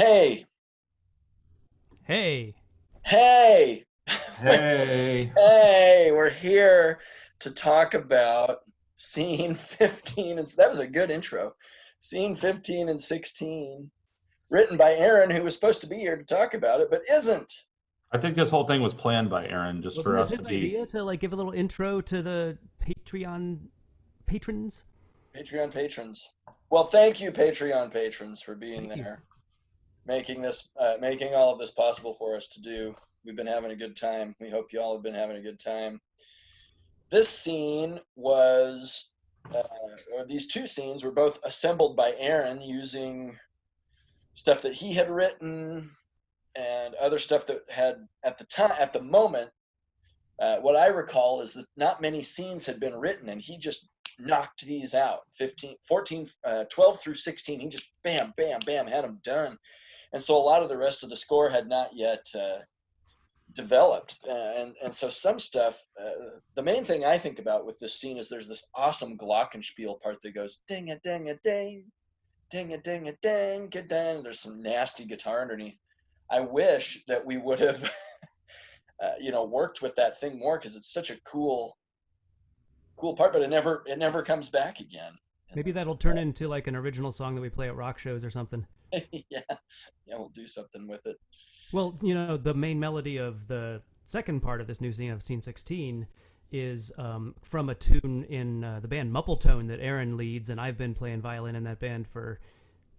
Hey, Hey, hey, Hey, hey, we're here to talk about scene 15. That was a good intro. Scene 15 and 16, written by Aaron, who was supposed to be here to talk about it, but isn't. I think this whole thing was planned by Aaron just wasn't for this us his to be. idea to give a little intro to the Patreon patrons? Patreon patrons. Well, thank you, Patreon patrons, for being Thank you. there, making all of this possible for us to do. We've been having a good time. We hope you all have been having a good time. This scene was, or these two scenes were both assembled by Aaron using stuff that he had written and other stuff that had at the moment. What I recall is that not many scenes had been written, and he just knocked these out 15, 14, 12 through 16. He just bam, bam, bam had them done. And so a lot of the rest of the score had not yet developed, and so some stuff. The main thing I think about with this scene is there's this awesome glockenspiel part that goes ding a ding a ding, ding a ding a ding, get down. There's some nasty guitar underneath. I wish that we would have, worked with that thing more because it's such a cool part, but it never comes back again. And Maybe that'll turn into an original song that we play at rock shows or something. yeah, yeah, we'll do something with it. Well, the main melody of the second part of this new scene of scene 16 is from a tune in the band Muppletone that Aaron leads, and I've been playing violin in that band for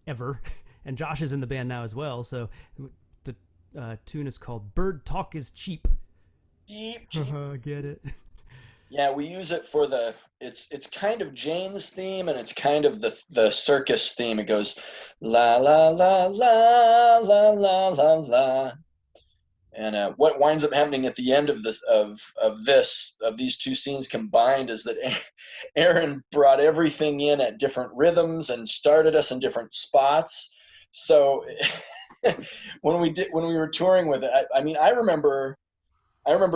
ever, and Josh is in the band now as well. So the tune is called "Bird Talk Is Cheap." Cheap, cheap. Get it? Yeah, we use it for it's kind of Jane's theme and it's kind of the circus theme. It goes la la la la la la la la. And what winds up happening at the end of these two scenes combined is that Aaron brought everything in at different rhythms and started us in different spots. So when we were touring with it, I mean, I remember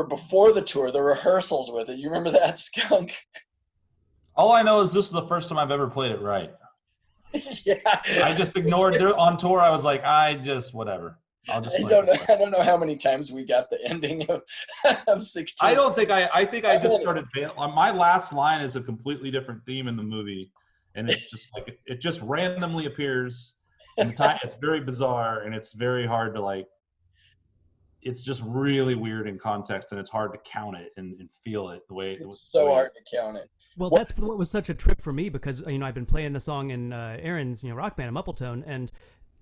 before the tour, the rehearsals with it. You remember that, Skunk? All I know is this is the first time I've ever played it right. Yeah. I just ignored there on tour. I was like, I just whatever. I'll just I play don't this know. way. I don't know how many times we got the ending of I 16. don't think I think I just Plenty. started. My last line is a completely different theme in the movie, and it's just like it just randomly appears, and the time it's very bizarre and it's very hard to like. It's just really weird in context, and it's hard to count it and feel it It's the so way. hard to count it. Well, What? that's what was such a trip for me because I've been playing the song in Aaron's rock band, Muppletone, and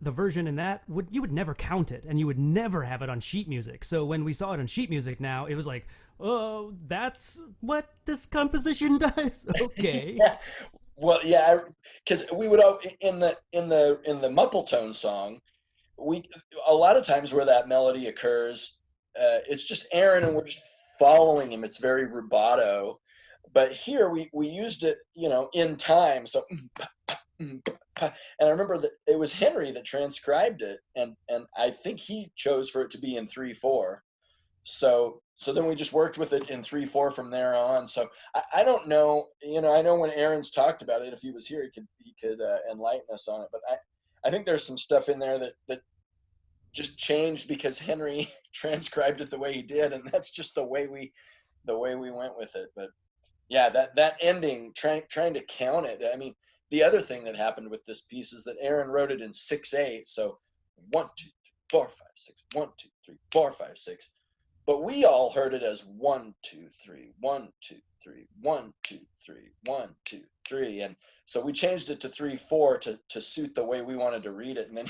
the version in that you would never count it, and you would never have it on sheet music. So when we saw it on sheet music, now it was like, oh, that's what this composition does. Okay. Yeah. Well, yeah, because we would in the Muppletone song, we a lot of times where that melody occurs, it's just Aaron and we're just following him. It's very rubato, but here we used it, in time. So, and I remember that it was Henry that transcribed it, and I think he chose for it to be in 3/4. So then we just worked with it in 3/4 from there on. So I don't know, I know when Aaron's talked about it, if he was here, he could enlighten us on it. But I think there's some stuff in there that just changed because Henry transcribed it the way he did, and that's just the way we went with it. But yeah, that ending, trying to count it. I mean, the other thing that happened with this piece is that Aaron wrote it in 6/8, so 1 2 3 4 5 6, 1 2 3 4 5 6. But we all heard it as 1 2 3, 1 2 3, 1 2 3, 1 2 3, and so we changed it to 3/4 to suit the way we wanted to read it. And then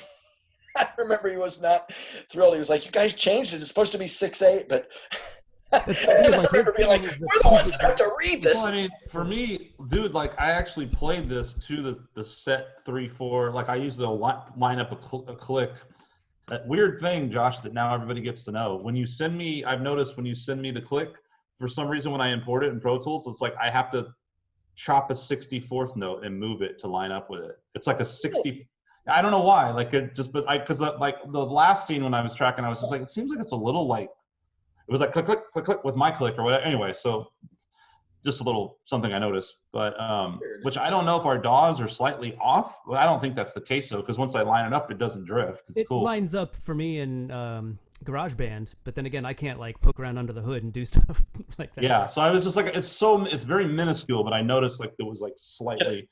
I remember he was not thrilled. He was like, "You guys changed it. It's supposed to be 6/8." But That's so weird. I Like his remember being like, thing is the "We're the ones stupid. that have to read Well, this." I mean, for me, dude, like I actually played this to the set 3/4. Like I used to line up a click. That weird thing, Josh, that now everybody gets to know. When you send me, I've noticed when you send me the click, for some reason when I import it in Pro Tools, it's like I have to chop a 64th note and move it to line up with it. It's like a 60. I don't know why. Like it just, but because like the last scene when I was tracking, I was just like, it seems like it's a little like it was like click click click click with my click or whatever. Anyway, so just a little something I noticed. But which I don't know if our DAWs are slightly off. Well, I don't think that's the case though, because once I line it up, it doesn't drift. It's cool. It lines up for me in GarageBand, but then again, I can't like poke around under the hood and do stuff like that. Yeah, so I was just like, it's very minuscule, but I noticed like there was like slightly.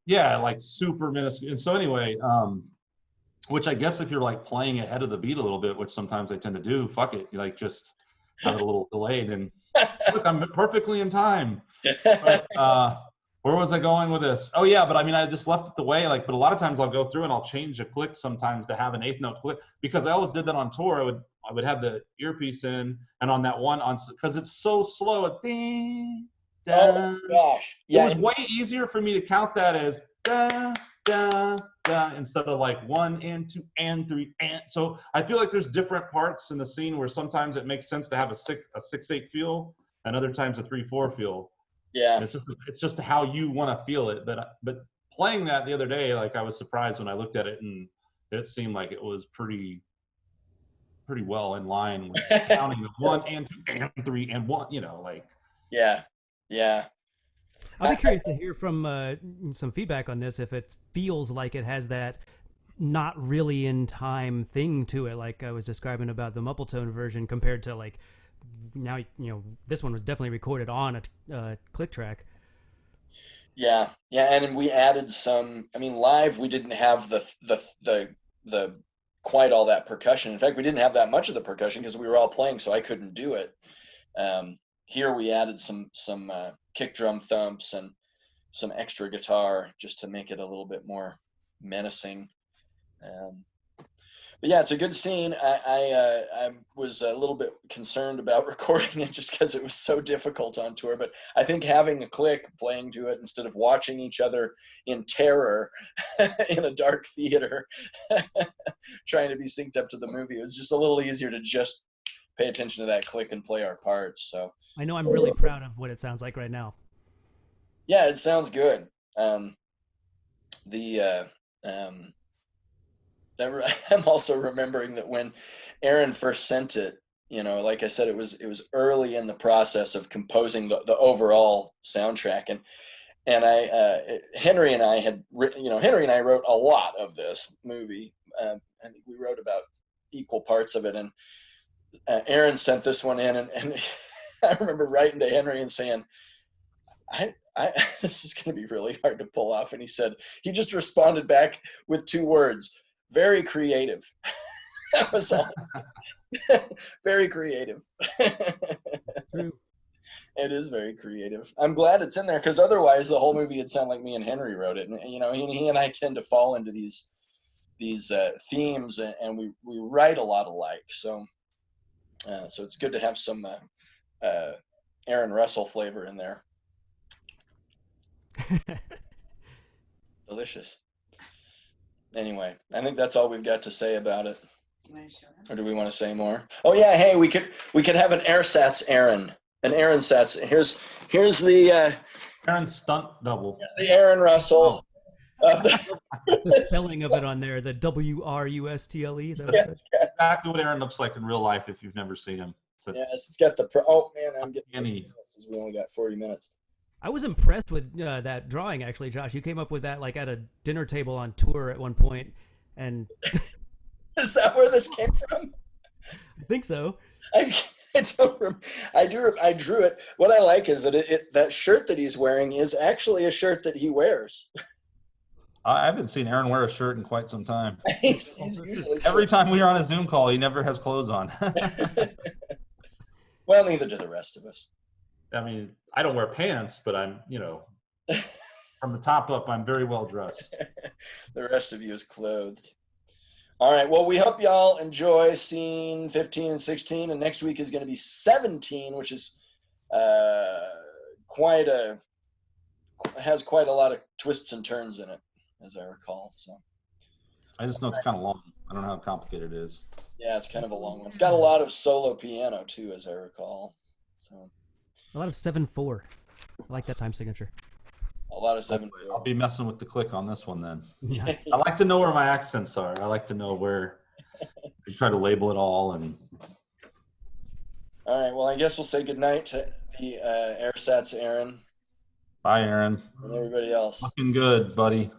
Yeah, like super minuscule. And so anyway, which I guess if you're like playing ahead of the beat a little bit, which sometimes I tend to do, fuck it, you like just have it a little delayed and look, I'm perfectly in time. But, where was I going with this? Oh yeah, but I mean, I just left it the way, like, but a lot of times I'll go through and I'll change a click sometimes to have an eighth note click, because I always did that on tour. I would have the earpiece in, and on that one, because it's so slow, ding, da, Oh gosh. Yeah. it was way easier for me to count that as da, da, da, instead of like 1 and 2 and 3 and. So I feel like there's different parts in the scene where sometimes it makes sense to have a 6/8 feel, and other times a 3/4 feel. Yeah. It's just how you want to feel it. But playing that the other day, like I was surprised when I looked at it, and it seemed like it was pretty well in line with counting the 1 and 2 and 3 and 1. You know, like. Yeah. I'll be curious to hear from some feedback on this, if it feels like it has that not really in time thing to it, like I was describing about the Muppletone version compared to like now, this one was definitely recorded on a click track. Yeah, and we added some. I mean, live we didn't have the quite all that percussion. In fact, we didn't have that much of the percussion because we were all playing, so I couldn't do it. Here we added some kick drum thumps and some extra guitar just to make it a little bit more menacing. But yeah, it's a good scene. I was a little bit concerned about recording it just because it was so difficult on tour. But I think having a click playing to it instead of watching each other in terror in a dark theater, trying to be synced up to the movie, it was just a little easier to just pay attention to that click and play our parts. So I know I'm really proud of what it sounds like right now. Yeah, it sounds good. I'm also remembering that when Aaron first sent it, like I said, it was early in the process of composing the overall soundtrack, and Henry and I had written, Henry and I wrote a lot of this movie. I think we wrote about equal parts of it, and Aaron sent this one in, and I remember writing to Henry and saying, this is going to be really hard to pull off. And he just responded back with 2 words: very creative. That was all. Very creative. True. It is very creative. I'm glad it's in there, because otherwise the whole movie would sound like me and Henry wrote it. And he and I tend to fall into these themes, and we write a lot alike. So it's good to have some Aaron Russell flavor in there. Delicious. Anyway, I think that's all we've got to say about it. Or do we want to say more? Oh yeah, hey, we could have an AirSats Aaron. An Aaron Sats. Here's the Aaron stunt double. The Aaron Russell. The spelling of it on there, the WRUSTLE. Is that what it says? Exactly what Aaron looks like in real life if you've never seen him. Yes, it's got the oh man, I'm getting we only got 40 minutes. I was impressed with that drawing, actually, Josh. You came up with that like at a dinner table on tour at one point, and is that where this came from? I think so. I don't remember. I drew it. What I like is that that shirt that he's wearing is actually a shirt that he wears. I haven't seen Aaron wear a shirt in quite some time. He's usually every time we are on a Zoom call, he never has clothes on. Well, neither do the rest of us. I mean, I don't wear pants, but I'm, from the top up, I'm very well dressed. The rest of you is clothed. All right. Well, we hope y'all enjoy scene 15 and 16, and next week is going to be 17, which is has quite a lot of twists and turns in it, as I recall. So I just know it's kind of long. I don't know how complicated it is. Yeah, it's kind of a long one. It's got a lot of solo piano too, as I recall. So a lot of 7/4. I like that time signature. A lot of 7/4. I'll be messing with the click on this one then. Nice. I like to know where my accents are. I like to know where. I try to label it all and. All right. Well, I guess we'll say goodnight to the AirSats, Aaron, Bye, Aaron. and everybody else. Looking good, buddy.